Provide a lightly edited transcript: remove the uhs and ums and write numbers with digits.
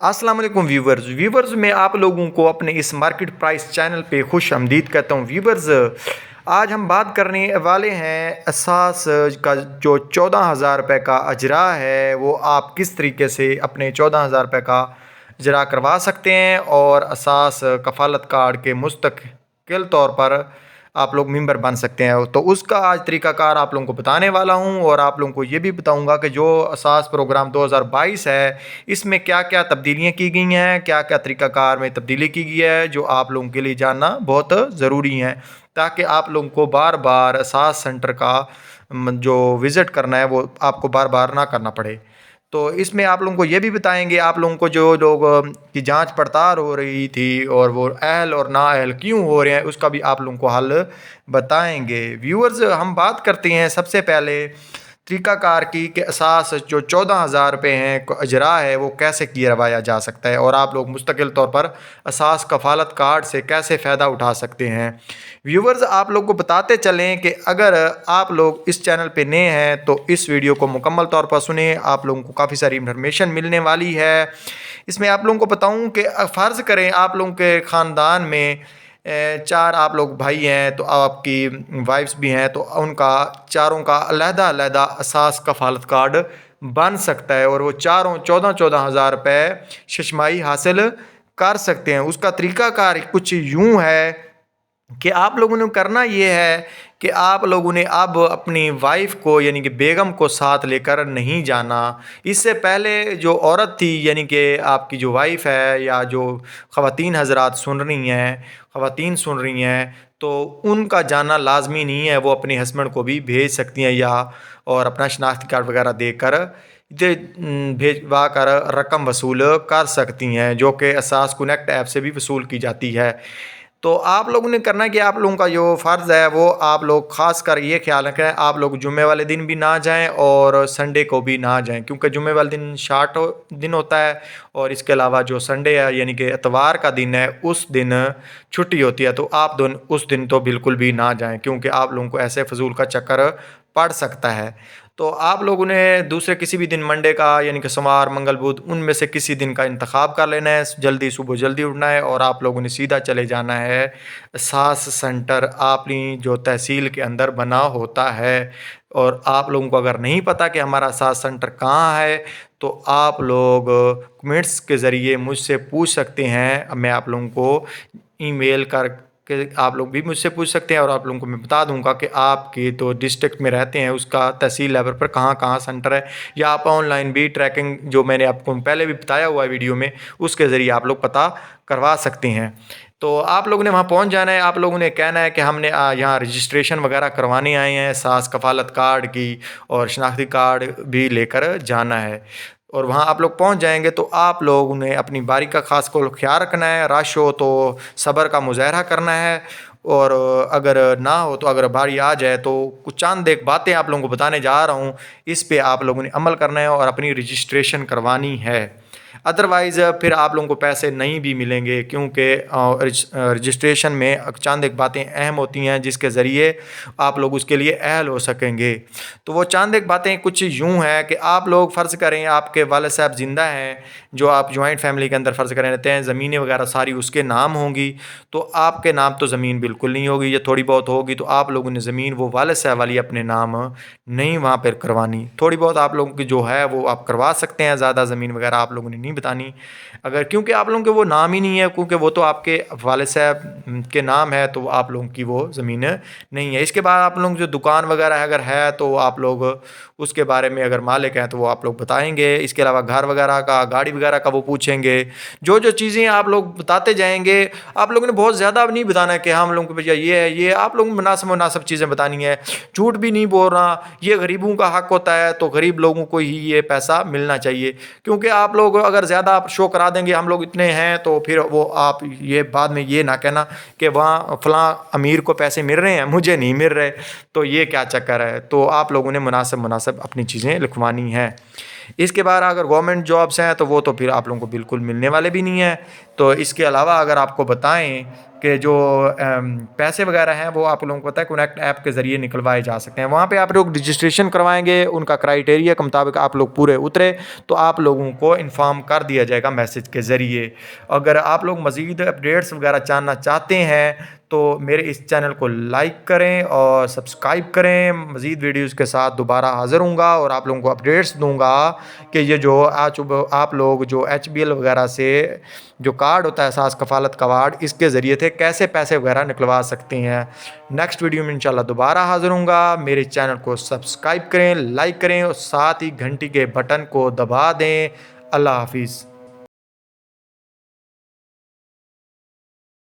अस्सलाम वालेकुम व्यूवर्स मैं आप लोगों को अपने इस मार्केट प्राइस चैनल पे खुश आमदीद कहता हूँ। व्यूवर्स, आज हम बात करने वाले हैं असास का जो 14,000 रुपये का अजरा है, वो आप किस तरीके से अपने 14,000 रुपये का अजरा करवा सकते हैं और असास कफ़ालत कार्ड के मुस्तकिल तौर पर आप लोग मेंबर बन सकते हैं। तो उसका आज तरीक़ाकार आप लोगों को बताने वाला हूं और आप लोगों को ये भी बताऊंगा कि जो असास प्रोग्राम 2022 है, इसमें क्या क्या तब्दीलियां की गई हैं, क्या क्या तरीक़ाकार में तब्दीली की गई है, जो आप लोगों के लिए जानना बहुत ज़रूरी है, ताकि आप लोगों को बार बार असास सेंटर का जो विज़िट करना है वो आपको बार बार ना करना पड़े। तो इसमें आप लोगों को ये भी बताएंगे, आप लोगों को जो लोग की जांच पड़ताल हो रही थी और वो अहल और नाअहल क्यों हो रहे हैं, उसका भी आप लोगों को हल बताएंगे। व्यूअर्स, हम बात करते हैं सबसे पहले तरीक़ाकार की कि असास जो 14,000 रुपये हैं अजरा है, वो कैसे करवाया जा सकता है और आप लोग मुस्तकिल तौर पर असास कफ़ालत कार्ड से कैसे फ़ायदा उठा सकते हैं। व्यूवर्स, आप लोग को बताते चलें कि अगर आप लोग इस चैनल पे नए हैं तो इस वीडियो को मुकम्मल तौर पर सुने, आप लोगों को काफ़ी सारी इन्फॉर्मेशन मिलने वाली है। इसमें आप लोगों को बताऊं कि फ़र्ज़ करें आप लोगों के ख़ानदान में 4 आप लोग भाई हैं, तो आपकी वाइफ्स भी हैं, तो उनका चारों का अलहदा-अलहदा असास कफ़ालत कार्ड बन सकता है और वो चारों 14,000 रुपये शशमाही हासिल कर सकते हैं। उसका तरीक़ाकार कुछ यूँ है कि आप लोगों ने करना ये है कि आप लोगों ने अब अपनी वाइफ को यानी कि बेगम को साथ लेकर नहीं जाना। इससे पहले जो औरत थी यानी कि आपकी जो वाइफ है या जो ख़वातीन हज़रात सुन रही हैं, ख़वातीन सुन रही हैं, तो उनका जाना लाजमी नहीं है, वो अपने हस्बैंड को भी भेज सकती हैं या और अपना शनाख्ती कार्ड वगैरह देकर भेजवा कर रकम वसूल कर सकती हैं, जो कि असास कनेक्ट ऐप से भी वसूल की जाती है। तो आप लोगों ने करना है कि आप लोगों का जो फ़र्ज़ है वो आप लोग ख़ास कर ये ख्याल रखें, आप लोग जुम्मे वाले दिन भी ना जाएं और संडे को भी ना जाएं, क्योंकि जुम्मे वाले दिन शार्ट दिन होता है और इसके अलावा जो संडे है यानी कि इतवार का दिन है, उस दिन छुट्टी होती है। तो आप उस दिन तो बिल्कुल भी ना जाएं, क्योंकि आप लोगों को ऐसे फजूल का चक्कर पड़ सकता है। तो आप लोगों ने दूसरे किसी भी दिन मंडे का यानी कि सोमवार, मंगल, बुध, उनमें से किसी दिन का इंतखाब कर लेना है। जल्दी सुबह जल्दी उठना है और आप लोगों ने सीधा चले जाना है सास सेंटर अपनी जो तहसील के अंदर बना होता है। और आप लोगों को अगर नहीं पता कि हमारा सास सेंटर कहाँ है, तो आप लोग कमेंट्स के ज़रिए मुझसे पूछ सकते हैं। मैं आप लोगों को ईमेल कर कि आप लोग भी मुझसे पूछ सकते हैं और आप लोगों को मैं बता दूंगा कि आपके तो डिस्ट्रिक्ट में रहते हैं उसका तहसील लेवल पर कहाँ कहाँ सेंटर है, या आप ऑनलाइन भी ट्रैकिंग जो मैंने आपको पहले भी बताया हुआ है वीडियो में, उसके ज़रिए आप लोग पता करवा सकते हैं। तो आप लोगों ने वहाँ पहुँच जाना है। आप लोगों ने कहना है कि हमने यहाँ रजिस्ट्रेशन वगैरह करवाने आए हैं सास कफ़ालत कार्ड की, और शनाख्ती कार्ड भी लेकर जाना है। और वहाँ आप लोग पहुँच जाएंगे तो आप लोगों ने अपनी बारी का ख़ास को ख्याल रखना है। रश हो तो सब्र का मुज़ाहरा करना है, और अगर ना हो तो अगर बारी आ जाए तो कुछ चंद एक बातें आप लोगों को बताने जा रहा हूँ, इस पे आप लोगों ने अमल करना है और अपनी रजिस्ट्रेशन करवानी है। अदरवाइज़ फिर आप लोगों को पैसे नहीं भी मिलेंगे, क्योंकि रजिस्ट्रेशन में चंद एक बातें अहम होती हैं जिसके ज़रिए आप लोग उसके लिए अहल हो सकेंगे। तो वो चंद एक बातें कुछ यूँ हैं कि आप लोग फ़र्ज़ करें आपके वालिद साहब ज़िंदा हैं, जो आप जॉइंट फैमिली के अंदर फ़र्ज़ करें रहते हैं, ज़मीनें वगैरह सारी उसके नाम होंगी, तो आपके नाम तो ज़मीन बिल्कुल नहीं होगी, या थोड़ी बहुत होगी। तो आप लोगों ने ज़मीन वो वालिद साहब वाली अपने नाम नहीं वहाँ पर करवानी। थोड़ी बहुत आप लोगों की जो है वो आप करवा सकते हैं, ज़्यादा ज़मीन वगैरह आप लोगों ने नहीं बतानी, अगर क्योंकि आप लोगों के वो नाम ही नहीं है, क्योंकि वो तो आपके वालिद साहब के नाम है, तो आप लोगों की वो ज़मीन नहीं है। इसके बाद आप लोग जो दुकान वगैरह अगर है तो आप लोग उसके बारे में अगर मालिक हैं तो वो आप लोग बताएंगे। इसके अलावा घर वगैरह का, गाड़ी वगैरह का वो पूछेंगे। जो जो चीज़ें आप लोग बताते जाएंगे, आप लोगों ने बहुत ज़्यादा नहीं बताना है कि हम लोगों को भैया ये है, ये आप लोगों को मुनासिब मुनासिब चीज़ें बतानी है। झूठ भी नहीं बोल रहा, ये गरीबों का हक़ होता है, तो गरीब लोगों को ही ये पैसा मिलना चाहिए। क्योंकि आप लोग अगर ज़्यादा आप शो करा देंगे हम लोग इतने हैं, तो फिर वो आप ये बाद में ये ना कहना कि वहाँ फ़लाँ अमीर को पैसे मिल रहे हैं, मुझे नहीं मिल रहे, तो ये क्या चक्कर है। तो आप लोगों ने मुनासिब मुनासिब अपनी चीज़ें लिखवानी है। इसके बाद अगर गवर्नमेंट जॉब्स हैं तो वो तो फिर आप लोगों को बिल्कुल मिलने वाले भी नहीं हैं। तो इसके अलावा अगर आपको बताएं کہ جو پیسے وغیرہ ہیں وہ آپ لوگوں کو پتہ ہے کونیکٹ ایپ کے ذریعے نکلوائے جا سکتے ہیں. وہاں پہ آپ لوگ رجسٹریشن کروائیں گے, ان کا کرائیٹیریا کے مطابق آپ لوگ پورے اترے تو آپ لوگوں کو انفارم کر دیا جائے گا میسج کے ذریعے. اگر آپ لوگ مزید اپڈیٹس وغیرہ جاننا چاہتے ہیں تو میرے اس چینل کو لائک کریں اور سبسکرائب کریں. مزید ویڈیوز کے ساتھ دوبارہ حاضر ہوں گا اور آپ لوگوں کو اپڈیٹس دوں گا کہ یہ جو آپ لوگ جو HBL وغیرہ سے جو کارڈ ہوتا ہے احساس کفالت کارڈ, اس کے ذریعے تھے کیسے پیسے وغیرہ نکلوا سکتے ہیں. نیکسٹ ویڈیو میں انشاءاللہ دوبارہ حاضر ہوں گا. میرے چینل کو سبسکرائب کریں, لائک کریں اور ساتھ ہی گھنٹی کے بٹن کو دبا دیں. اللہ حافظ.